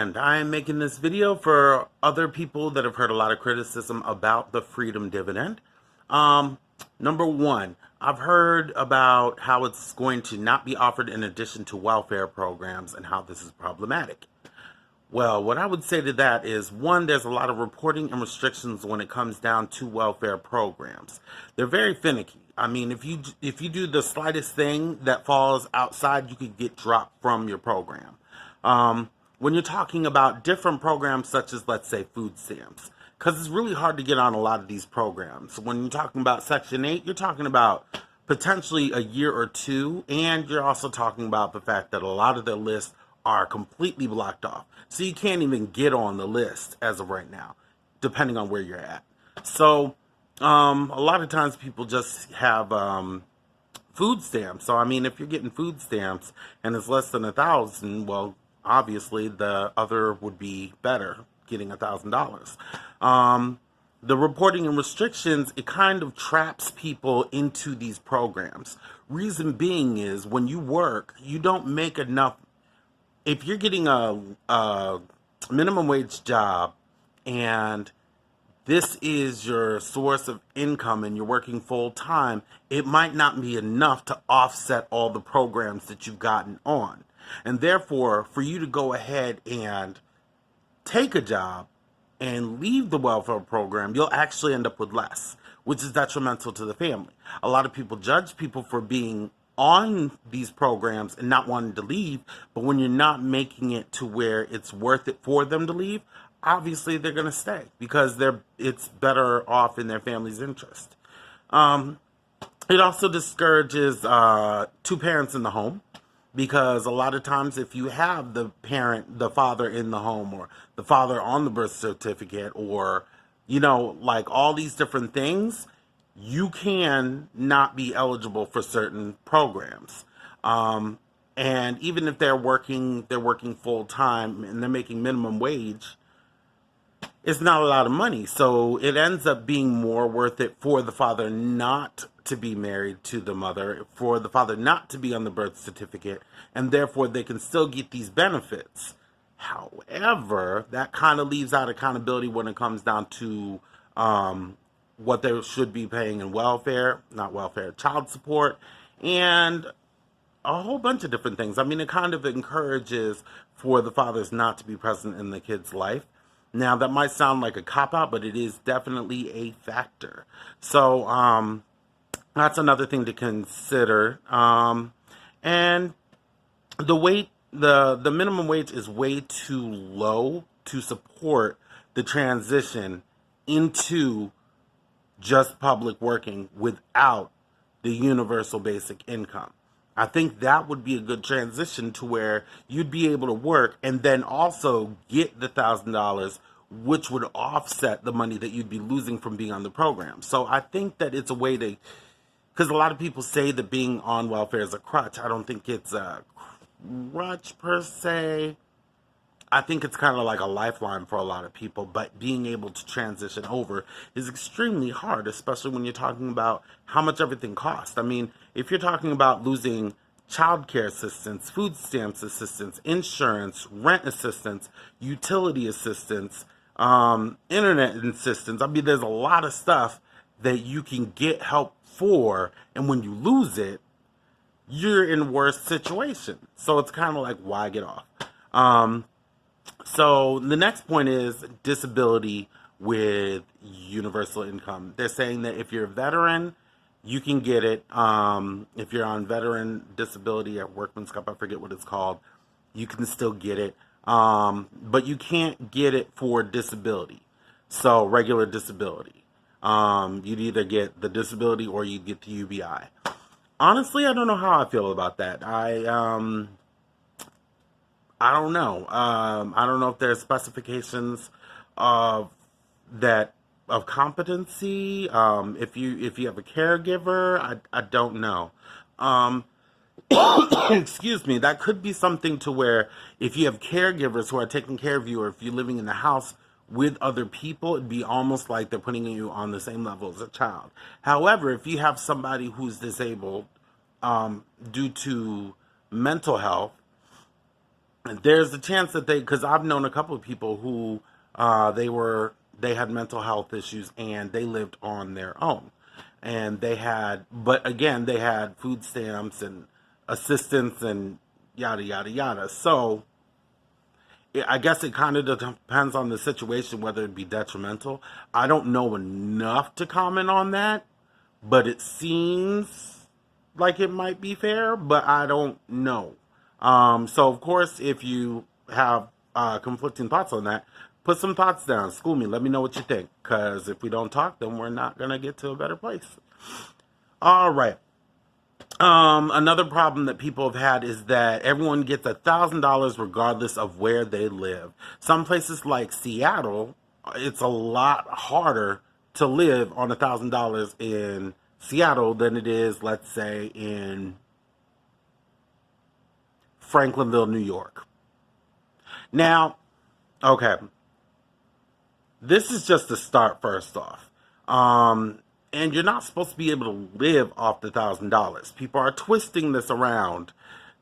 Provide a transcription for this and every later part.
Dividend. I am making this video for other people that have heard a lot of criticism about the freedom dividend. Um, Number one, I've heard about how it's going to not be offered in addition to welfare programs and how this is problematic. Well, what I would say to that is, one, there's a lot of reporting and restrictions when it comes down to welfare programs. They're very finicky. I mean, if you do the slightest thing that falls outside, you could get dropped from your program. When you're talking about different programs such as, let's say, food stamps, because it's really hard to get on a lot of these programs. When you're talking about Section 8, you're talking about potentially a year or two, and you're also talking about the fact that a lot of their lists are completely blocked off. So you can't even get on the list as of right now, depending on where you're at. So a lot of times people just have food stamps. So I mean, if you're getting food stamps and it's less than 1,000, well, obviously the other would be better, getting $1,000. The reporting and restrictions, it kind of traps people into these programs. Reason being is when you work, you don't make enough. If you're getting a minimum wage job and this is your source of income and you're working full time, it might not be enough to offset all the programs that you've gotten on. And therefore, for you to go ahead and take a job and leave the welfare program, you'll actually end up with less, which is detrimental to the family. A lot of people judge people for being on these programs and not wanting to leave, but when you're not making it to where it's worth it for them to leave, obviously they're going to stay because it's better off in their family's interest. It also discourages two parents in the home, because a lot of times if you have the father in the home, or the father on the birth certificate, or, like all these different things, you can not be eligible for certain programs. And even if they're working full time and they're making minimum wage, it's not a lot of money. So it ends up being more worth it for the father not to be married to the mother, for the father not to be on the birth certificate, and therefore they can still get these benefits. However, that kind of leaves out accountability when it comes down to what they should be paying in child support, and a whole bunch of different things. I mean, it kind of encourages for the fathers not to be present in the kid's life. Now, that might sound like a cop-out, but it is definitely a factor. So, that's another thing to consider. And the minimum wage is way too low to support the transition into just public working without the universal basic income. I think that would be a good transition to where you'd be able to work and then also get the $1,000, which would offset the money that you'd be losing from being on the program. So I think that it's a way to, because a lot of people say that being on welfare is a crutch. I don't think it's a crutch per se. I think it's kind of like a lifeline for a lot of people, but being able to transition over is extremely hard, especially when you're talking about how much everything costs. I mean, if you're talking about losing childcare assistance, food stamps assistance, insurance, rent assistance, utility assistance, internet assistance, I mean, there's a lot of stuff that you can get help for, and when you lose it, you're in a worse situation. So it's kind of like, why get off? So the next point is disability with universal income. They're saying that if you're a veteran, you can get it. If you're on veteran disability at workman's comp, I forget what it's called, you can still get it. But you can't get it for disability. So regular disability. You'd either get the disability or you'd get the UBI. Honestly, I don't know how I feel about that. I don't know. I don't know if there's specifications of competency. If you have a caregiver, I don't know. Excuse me. That could be something to where if you have caregivers who are taking care of you, or if you're living in the house with other people, it'd be almost like they're putting you on the same level as a child. However, if you have somebody who's disabled due to mental health, there's a chance that because I've known a couple of people who they had mental health issues and they lived on their own, and but again, they had food stamps and assistance and yada yada yada. So I guess it kind of depends on the situation whether it'd be detrimental. I don't know enough to comment on that, but it seems like it might be fair, but I don't know. So of course, if you have conflicting thoughts on that, put some thoughts down. School me. Let me know what you think. Because if we don't talk, then we're not gonna get to a better place. All right. Another problem that people have had is that everyone gets $1,000 regardless of where they live. Some places like Seattle, it's a lot harder to live on $1,000 in Seattle than it is, let's say, in Franklinville, New York. Now, okay, this is just the start first off. And you're not supposed to be able to live off the $1,000. People are twisting this around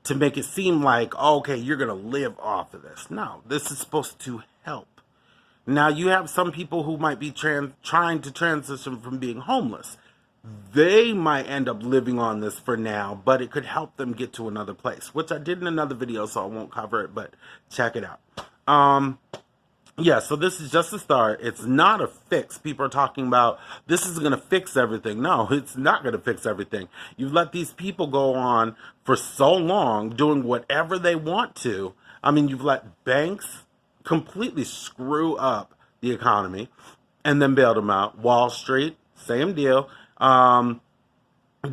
to make it seem like, okay, you're going to live off of this. No, this is supposed to help. Now, you have some people who might be trying to transition from being homeless. They might end up living on this for now, but it could help them get to another place, which I did in another video, so I won't cover it, but check it out. Yeah, so this is just a start. It's not a fix. People are talking about this is going to fix everything. No, it's not going to fix everything. You've let these people go on for so long doing whatever they want to. I mean, you've let banks completely screw up the economy and then bailed them out. Wall Street, same deal.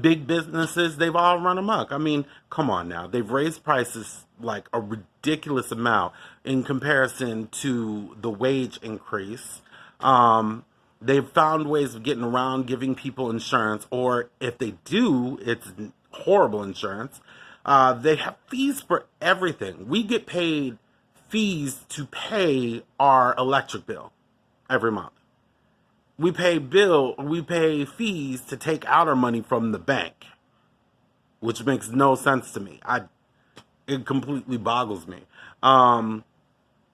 Big businesses, they've all run amok. I mean, come on now. They've raised prices like a ridiculous amount in comparison to the wage increase. They've found ways of getting around giving people insurance, or if they do, it's horrible insurance. They have fees for everything. We get paid fees to pay our electric bill every month. We pay fees to take out our money from the bank, which makes no sense to me. It completely boggles me. And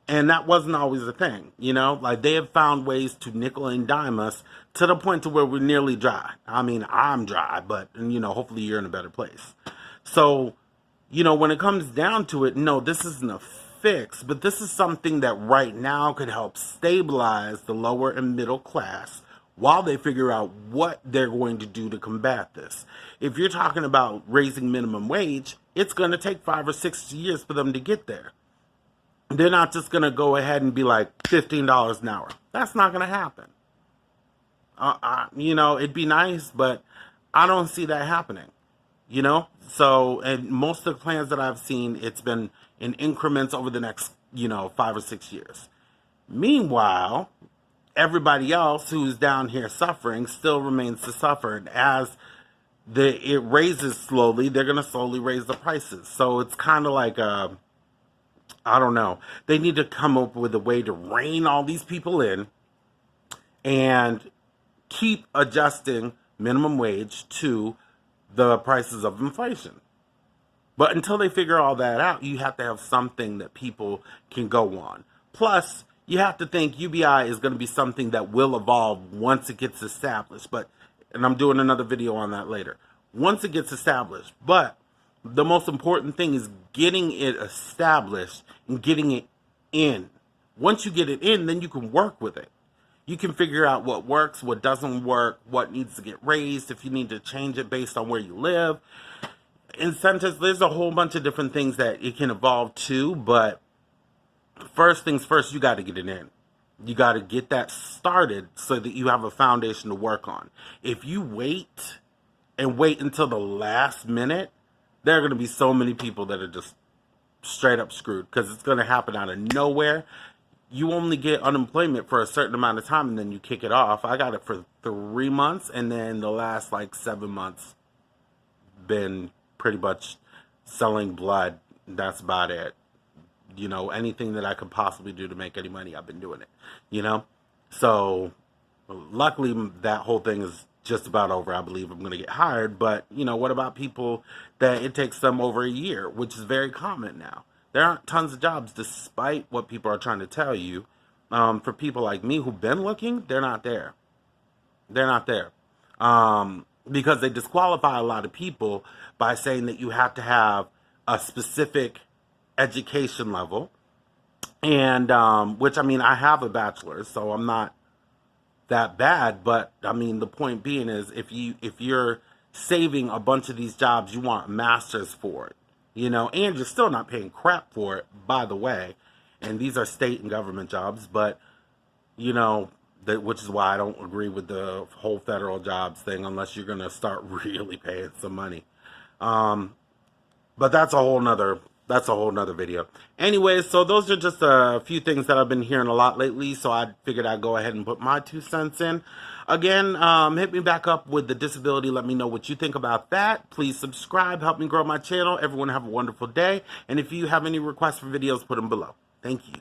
that wasn't always a thing, like they have found ways to nickel and dime us to the point to where we're nearly dry. I mean, I'm dry, but hopefully you're in a better place. So, when it comes down to it, no, this isn't a fix, but this is something that right now could help stabilize the lower and middle class while they figure out what they're going to do to combat this. If you're talking about raising minimum wage, it's going to take 5 or 6 years for them to get there. They're not just going to go ahead and be like $15 an hour. That's not going to happen. It'd be nice, but I don't see that happening. So, and most of the plans that I've seen, it's been in increments over the next, 5 or 6 years. Meanwhile, everybody else who's down here suffering still remains to suffer. And as it raises slowly, they're going to slowly raise the prices. So it's kind of like, I don't know. They need to come up with a way to rein all these people in and keep adjusting minimum wage to the prices of inflation. But until they figure all that out, you have to have something that people can go on. Plus, you have to think UBI is going to be something that will evolve once it gets established. And I'm doing another video on that later. Once it gets established. But the most important thing is getting it established and getting it in. Once you get it in, then you can work with it. You can figure out what works, what doesn't work, what needs to get raised, if you need to change it based on where you live. Incentives, there's a whole bunch of different things that it can evolve to, but first things first, you got to get it in. You got to get that started so that you have a foundation to work on. If you wait until the last minute, there are going to be so many people that are just straight up screwed because it's going to happen out of nowhere. You only get unemployment for a certain amount of time and then you kick it off. I got it for 3 months, and then the last 7 months been pretty much selling blood. That's about it. Anything that I could possibly do to make any money, I've been doing it, So luckily that whole thing is just about over. I believe I'm going to get hired, but what about people that it takes them over a year, which is very common now. There aren't tons of jobs, despite what people are trying to tell you. For people like me who've been looking, they're not there. They're not there. Because they disqualify a lot of people by saying that you have to have a specific education level. And which, I mean, I have a bachelor's, so I'm not that bad. But I mean, the point being is, if you're saving a bunch of these jobs, you want a master's for it, and you're still not paying crap for it, by the way. And these are state and government jobs, but which is why I don't agree with the whole federal jobs thing unless you're gonna start really paying some money. But that's a whole nother video. Anyways, so those are just a few things that I've been hearing a lot lately, so I figured I'd go ahead and put my 2 cents in. Again, hit me back up with the disability. Let me know what you think about that. Please subscribe. Help me grow my channel. Everyone have a wonderful day. And if you have any requests for videos, put them below. Thank you.